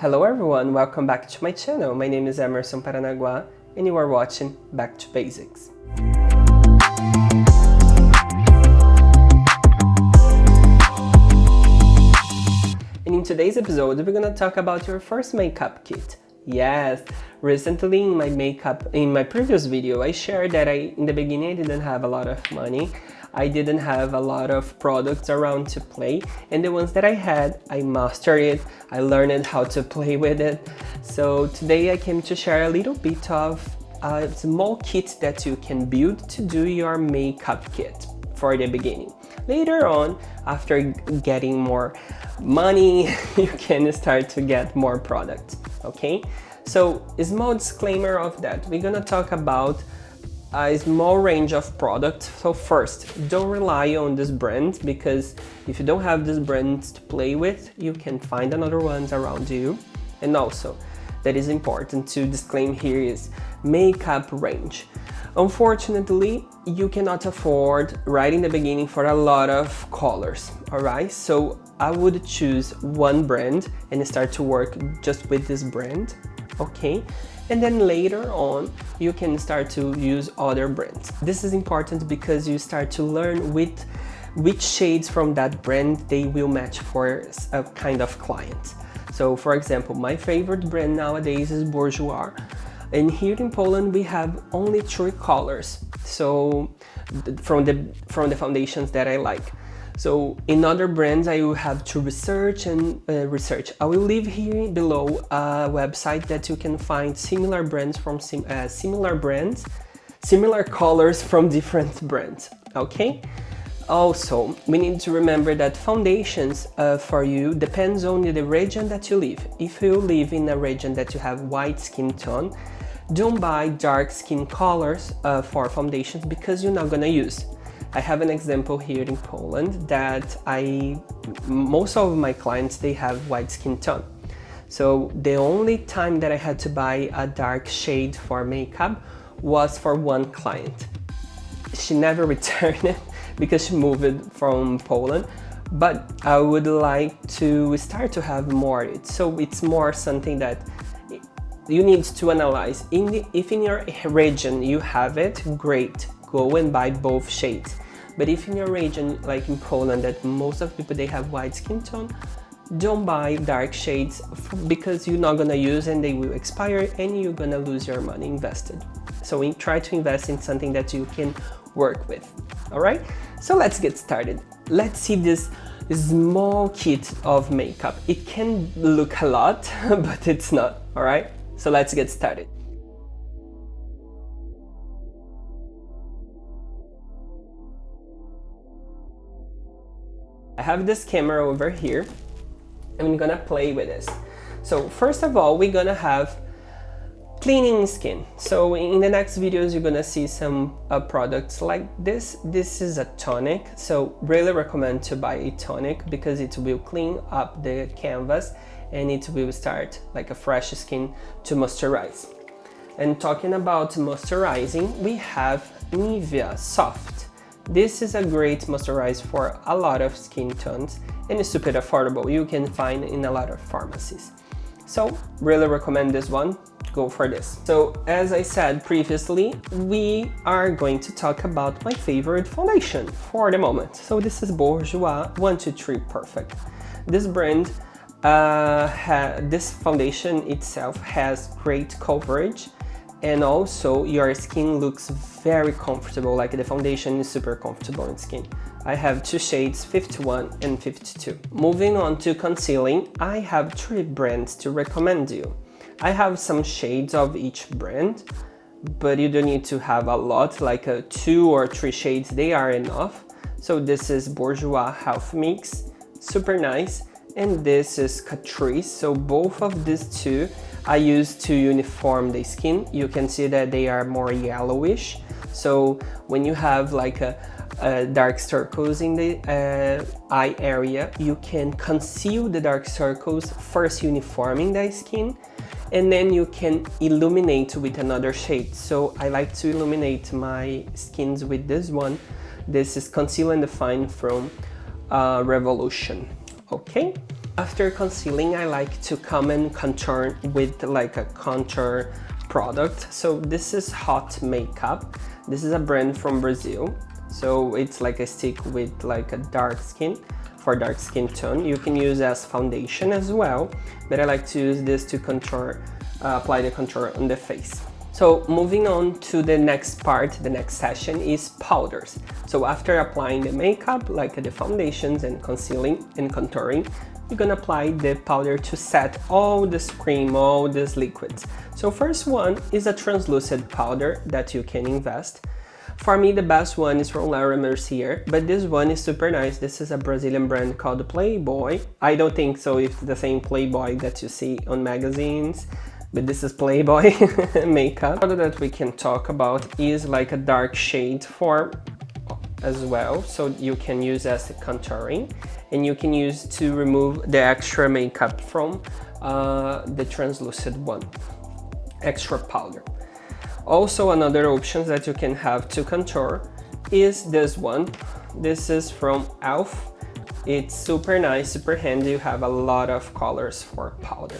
Hello everyone, welcome back to my channel. My name is Hemerson Paranagua and you are watching Back to Basics. And in today's episode, we're gonna talk about your first makeup kit. Yes, recently in my previous video, I shared that in the beginning I didn't have a lot of money. I didn't have a lot of products around to play, and the ones that I had, I mastered it. I learned how to play with it. So today I came to share a little bit of a small kit that you can build to do your makeup kit for the beginning. Later on, after getting more money, you can start to get more products, okay? So a small disclaimer of that, we're gonna talk about a small range of products. So first, don't rely on this brand, because if you don't have this brand to play with, you can find another ones around you. And also, that is important to disclaim here is makeup range. Unfortunately, you cannot afford right in the beginning for a lot of colors, all right? So I would choose one brand and start to work just with this brand, okay? And then later on, you can start to use other brands. This is important because you start to learn which shades from that brand they will match for a kind of client. So for example, my favorite brand nowadays is Bourjois. And here in Poland, we have only 3 colors. So from the foundations that I like. So in other brands, I will have to research and research. I will leave here below a website that you can find similar brands from similar colors from different brands, okay? Also, we need to remember that foundations for you depends on the region that you live. If you live in a region that you have white skin tone, don't buy dark skin colors for foundations because you're not gonna use. I have an example here in Poland that most of my clients, they have white skin tone. So the only time that I had to buy a dark shade for makeup was for one client. She never returned it because she moved from Poland, but I would like to start to have more. So it's more something that you need to analyze. If in your region you have it, great, go and buy both shades. But if in your region, like in Poland, that most of people, they have white skin tone, don't buy dark shades because you're not gonna use and they will expire and you're gonna lose your money invested. So try to invest in something that you can work with, all right? So let's get started. Let's see this small kit of makeup. It can look a lot, but it's not, all right? So let's get started. I have this camera over here. I'm gonna play with this. So first of all, we're gonna have cleaning skin. So in the next videos, you're gonna see some products like this. This is a tonic. So really recommend to buy a tonic because it will clean up the canvas and it will start like a fresh skin to moisturize. And talking about moisturizing, we have Nivea Soft. This is a great moisturizer for a lot of skin tones and it's super affordable. You can find in a lot of pharmacies. So really recommend this one, go for this. So as I said previously, we are going to talk about my favorite foundation for the moment. So this is Bourjois 123 Perfect. This brand, this foundation itself has great coverage. And also your skin looks very comfortable, like the foundation is super comfortable in skin. I have 2 shades, 51 and 52. Moving on to concealing, I have 3 brands to recommend you. I have some shades of each brand, but you don't need to have a lot, like 2 or 3 shades, they are enough. So this is Bourjois Health Mix, super nice. And this is Catrice. So both of these two I use to uniform the skin. You can see that they are more yellowish. So when you have like dark circles in the eye area, you can conceal the dark circles, first uniforming the skin, and then you can illuminate with another shade. So I like to illuminate my skins with this one. This is Conceal and Define from Revolution. Okay, After concealing, I like to come and contour with like a contour product. So this is Hot Makeup. This is a brand from Brazil. So it's like a stick with like a dark skin, for dark skin tone. You can use as foundation as well, but I like to use this to contour, apply the contour on the face. So moving on to the next part, the next session is powders. So after applying the makeup, like the foundations and concealing and contouring, you're gonna apply the powder to set all this cream, all these liquids. So first one is a translucent powder that you can invest. For me, the best one is from Laura Mercier, but this one is super nice. This is a Brazilian brand called Playboy. I don't think so if it's the same Playboy that you see on magazines, but this is Playboy makeup. The other that we can talk about is like a dark shade form as well. So you can use as contouring, and you can use to remove the extra makeup from the translucent one, extra powder. Also, another option that you can have to contour is this one. This is from e.l.f. It's super nice, super handy. You have a lot of colors for powder.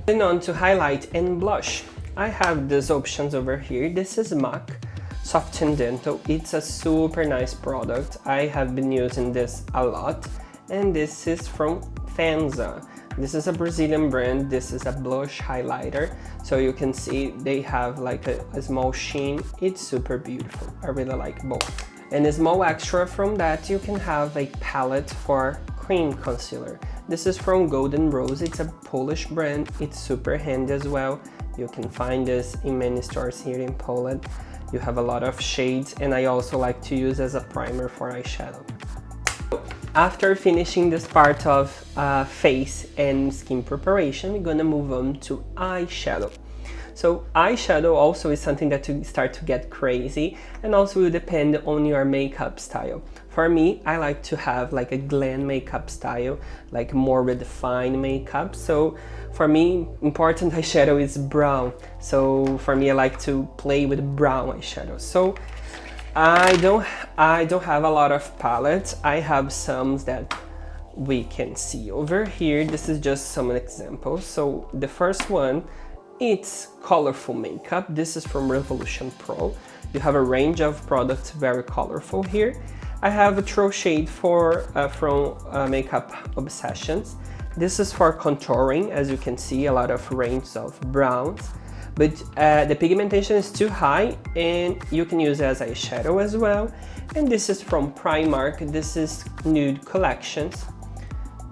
Moving on to highlight and blush. I have these options over here. This is MAC Soft and Dental. It's a super nice product. I have been using this a lot. And this is from Fanza. This is a Brazilian brand. This is a blush highlighter. So you can see they have like a small sheen. It's super beautiful. I really like both. And a small extra from that, you can have a palette for cream concealer. This is from Golden Rose. It's a Polish brand. It's super handy as well. You can find this in many stores here in Poland. You have a lot of shades, and I also like to use as a primer for eyeshadow. After finishing this part of face and skin preparation, we're gonna move on to eyeshadow. So eyeshadow also is something that you start to get crazy, and also will depend on your makeup style. For me, I like to have like a glam makeup style, like more redefined makeup. So for me, important eyeshadow is brown. So for me, I like to play with brown eyeshadow. So I don't have a lot of palettes. I have some that we can see over here. This is just some examples. So the first one, it's colorful makeup. This is from Revolution Pro. You have a range of products very colorful here. I have a True Shade from Makeup Obsessions. This is for contouring. As you can see, a lot of range of browns. But the pigmentation is too high, and you can use as eyeshadow as well. And this is from Primark. This is Nude Collections.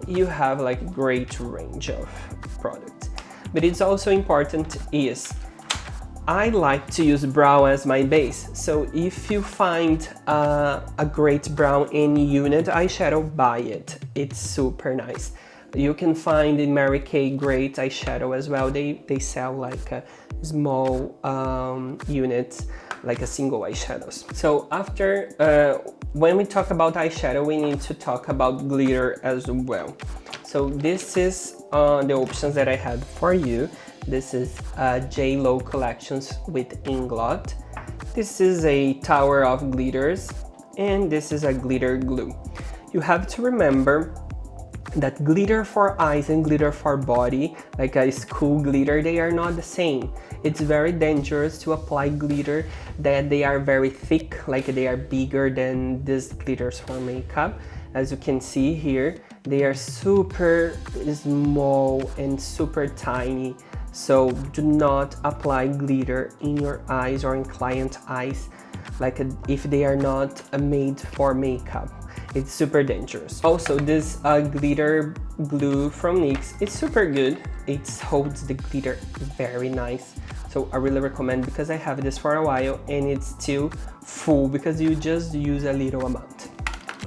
You have like a great range of products. But it's also important is I like to use brown as my base. So if you find a great brown in unit eyeshadow, buy it. It's super nice. You can find in Mary Kay great eyeshadow as well. They sell like a small units, like a single eyeshadows. So after, when we talk about eyeshadow, we need to talk about glitter as well. So this is the options that I had for you. This is J.Lo Collections with Inglot. This is a tower of glitters, and this is a glitter glue. You have to remember that glitter for eyes and glitter for body, like a school glitter, they are not the same. It's very dangerous to apply glitter that they are very thick, like they are bigger than these glitters for makeup. As you can see here, they are super small and super tiny. So do not apply glitter in your eyes or in client eyes, like if they are not made for makeup. It's super dangerous. Also, this glitter glue from NYX is super good. It holds the glitter very nice. So I really recommend, because I have this for a while and it's still full because you just use a little amount.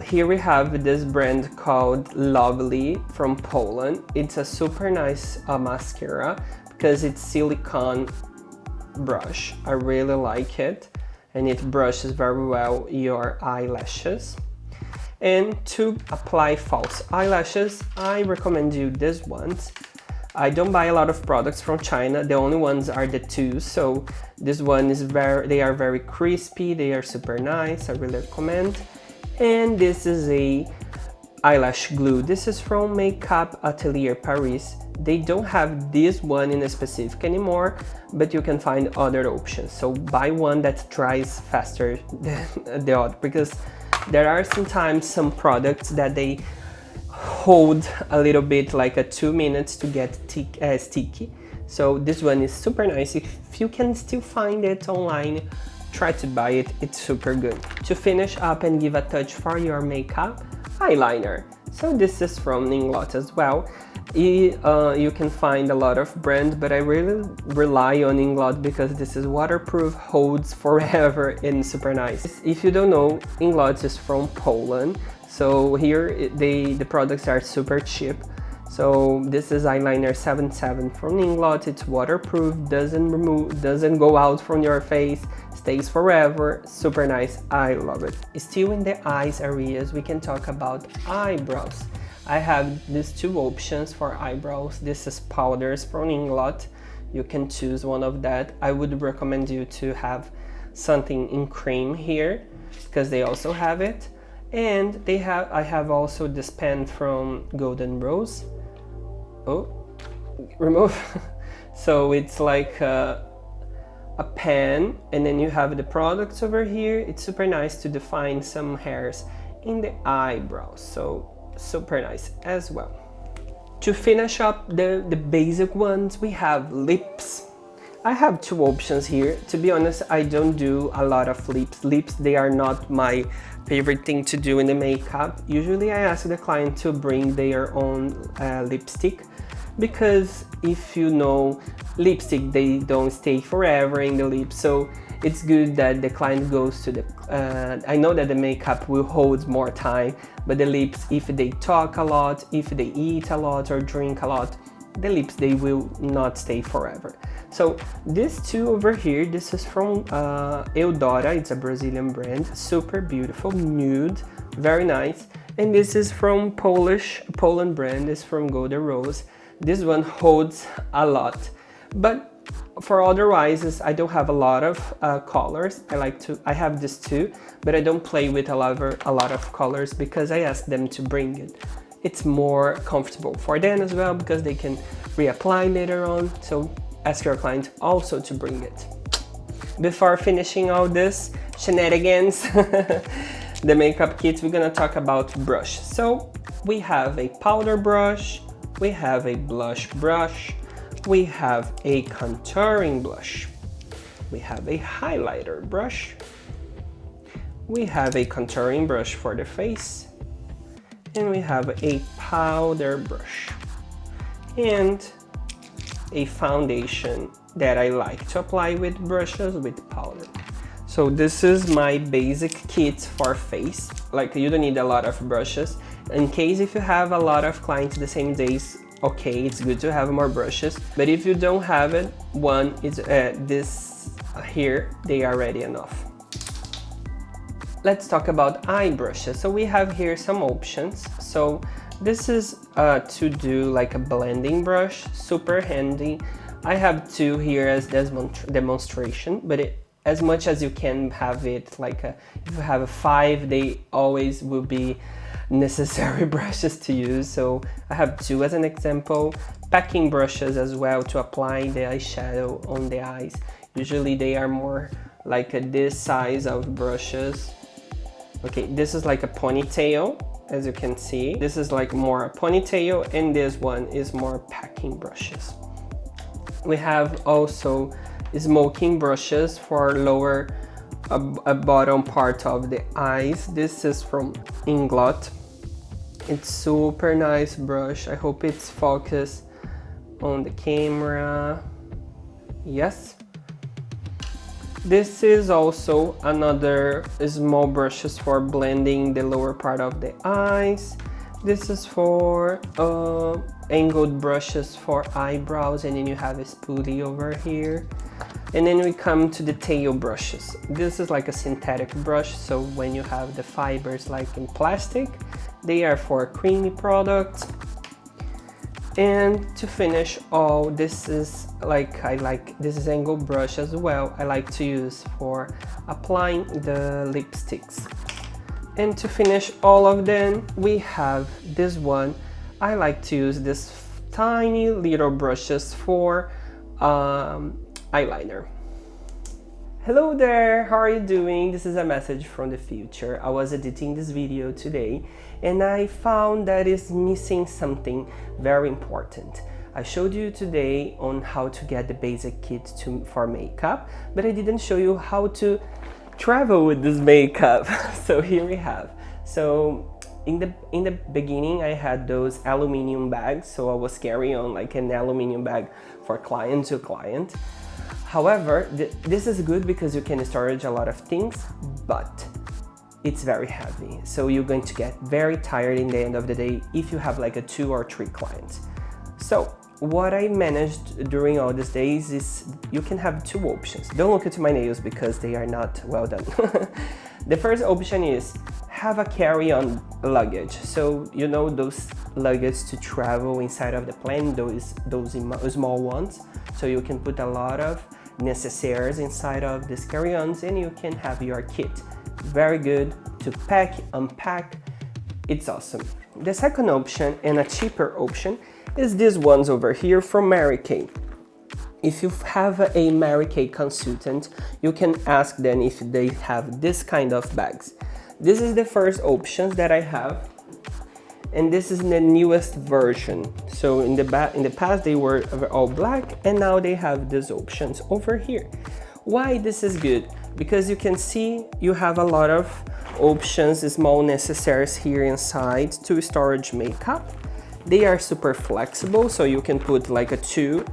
Here we have this brand called Lovely from Poland. It's a super nice mascara because it's silicone brush. I really like it, and it brushes very well your eyelashes. And to apply false eyelashes, I recommend you these ones. I don't buy a lot of products from China. The only ones are the two. So this one is they are very crispy. They are super nice. I really recommend. And this is a eyelash glue. This is from Makeup Atelier Paris. They don't have this one in a specific anymore, but you can find other options. So buy one that dries faster than the other, because there are sometimes some products that they hold a little bit, like a 2 minutes to get sticky. So this one is super nice. If you can still find it online, try to buy it, it's super good. To finish up and give a touch for your makeup, eyeliner. So this is from Inglot as well. You can find a lot of brands, but I really rely on Inglot because this is waterproof, holds forever, and super nice. If you don't know, Inglot is from Poland. So here the products are super cheap. So this is eyeliner 77 from Inglot. It's waterproof, doesn't go out from your face, stays forever, super nice. I love it. Still in the eyes areas, we can talk about eyebrows. I have these two options for eyebrows. This is powders from Inglot. You can choose one of that. I would recommend you to have something in cream here because they also have it. And I have also this pen from Golden Rose. Oh, remove. So it's like a pen, and then you have the products over here. It's super nice to define some hairs in the eyebrows, so super nice as well. To finish up the basic ones, we have lips. I have two options here. To be honest, I don't do a lot of lips. They are not my favorite thing to do in the makeup. Usually I ask the client to bring their own lipstick, because if you know, lipstick, they don't stay forever in the lips. So it's good that the client goes to the I know that the makeup will hold more time, but the lips, if they talk a lot, if they eat a lot or drink a lot, the lips, they will not stay forever. So these two over here, this is from Eudora. It's a Brazilian brand, super beautiful, nude, very nice. And this is from Poland brand, is from Golden Rose. This one holds a lot, but for other eyes, I don't have a lot of colors. I have this too, but I don't play with a lot of colors because I ask them to bring it. It's more comfortable for them as well because they can reapply later on. So ask your client also to bring it. Before finishing all this shenanigans, the makeup kit, we're gonna talk about brush. So we have a powder brush, we have a blush brush, we have a contouring blush, we have a highlighter brush, we have a contouring brush for the face, and we have a powder brush, and a foundation that I like to apply with brushes with powder. So this is my basic kit for face. Like, you don't need a lot of brushes. In case if you have a lot of clients the same days, okay, it's good to have more brushes. But if you don't have it, one is this here, they are already enough. Let's talk about eye brushes. So we have here some options. So this is to do like a blending brush, super handy. I have two here as demonstration, but as much as you can have it, like if you have a 5, they always will be necessary brushes to use. So I have two as an example. Packing brushes as well to apply the eyeshadow on the eyes. Usually they are more like this size of brushes. Okay, this is like a ponytail, as you can see. This is like more a ponytail, and this one is more packing brushes. We have also smoking brushes for lower bottom part of the eyes. This is from Inglot. It's super nice brush. I hope it's focused on the camera. Yes. This is also another small brushes for blending the lower part of the eyes. This is for angled brushes for eyebrows, and then you have a spoolie over here. And then we come to the tail brushes. This is like a synthetic brush, so when you have the fibers like in plastic, they are for creamy products. And to finish all, this is like, this is angled brush as well. I like to use for applying the lipsticks. And to finish all of them, we have this one. I like to use this tiny little brushes for eyeliner. Hello there, how are you doing? This is a message from the future. I was editing this video today and I found that it's missing something very important. I showed you today on how to get the basic kit for makeup, but I didn't show you how to travel with this makeup. So here we have. So in the beginning, I had those aluminum bags, so I was carrying on like an aluminum bag for client to client. However, this is good because you can storage a lot of things, but it's very heavy. So you're going to get very tired in the end of the day if you have like a 2 or 3 clients. So what I managed during all these days is you can have 2 options. Don't look at my nails because they are not well done. The first option is have a carry-on luggage. So you know those luggage to travel inside of the plane, those small ones. So you can put a lot of necessaires inside of these carry-ons and you can have your kit. Very good to pack, unpack. It's awesome. The second option, and a cheaper option, is these ones over here from Mary Kay. If you have a Mary Kay consultant, you can ask them if they have this kind of bags. This is the first option that I have, and this is the newest version. So in the past they were all black, and now they have these options over here. Why this is good? Because you can see you have a lot of options, small necessaires here inside to storage makeup. They are super flexible, so you can put like a 2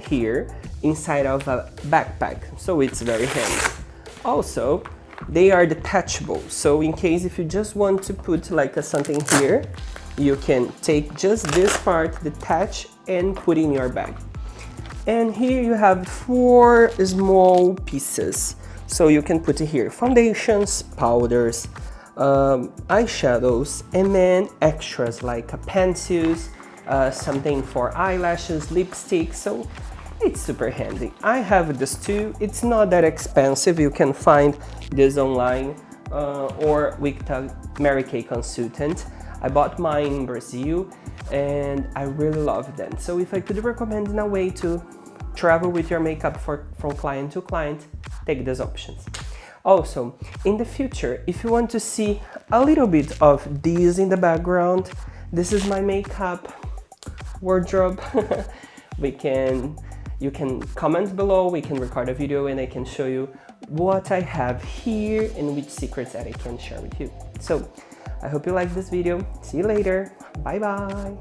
here inside of a backpack, so it's very handy. Also, they are detachable, so in case if you just want to put like something here, you can take just this part, detach, and put in your bag. And here you have 4 small pieces, so you can put it here foundations, powders, eyeshadows, and then extras like pencils, something for eyelashes, lipstick. So it's super handy. I have this too. It's not that expensive. You can find this online or with a Mary Kay consultant. I bought mine in Brazil and I really love them. So if I could recommend in a way to travel with your makeup from client to client, take these options. Also, in the future, if you want to see a little bit of these in the background, this is my makeup wardrobe. You can comment below, we can record a video and I can show you what I have here and which secrets that I can share with you. So, I hope you like this video. See you later. Bye bye.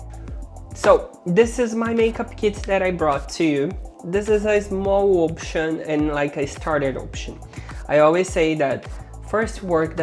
So, this is my makeup kit that I brought to you. This is a small option and like a starter option. I always say that first work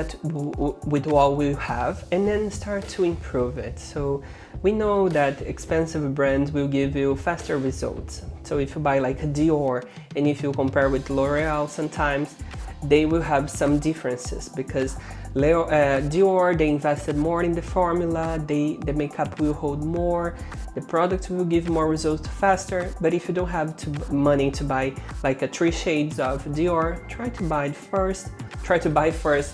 with what we have and then start to improve it. So we know that expensive brands will give you faster results. So if you buy like a Dior and if you compare with L'Oreal, sometimes they will have some differences because Dior, they invested more in the formula, the makeup will hold more, the product will give more results faster. But if you don't have money to buy like 3 shades of Dior, try to buy first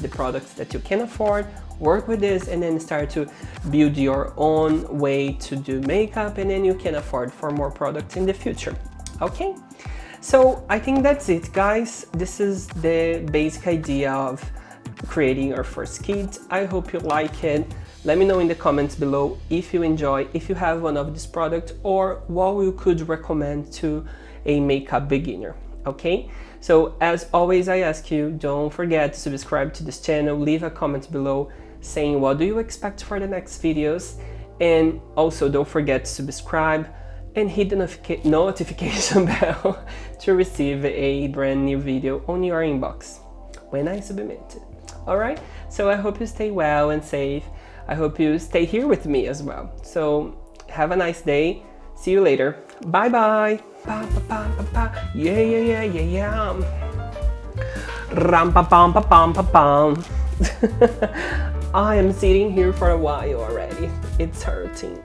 the products that you can afford, work with this, and then start to build your own way to do makeup, and then you can afford for more products in the future. Okay? So I think that's it, guys. This is the basic idea of creating your first kit. I hope you like it. Let me know in the comments below if you enjoy, if you have one of these products, or what you could recommend to a makeup beginner. Okay? So as always, I ask you, don't forget to subscribe to this channel, leave a comment below saying what do you expect for the next videos, and also don't forget to subscribe and hit the notification bell to receive a brand new video on your inbox when I submit it. Alright, so I hope you stay well and safe. I hope you stay here with me as well. So have a nice day. See you later. Bye bye. Pa, pa, pa, pa, pa. Yeah, yeah, yeah, yeah, yeah. Ram pa pam pa pam pa pam. I am sitting here for a while already. It's hurting.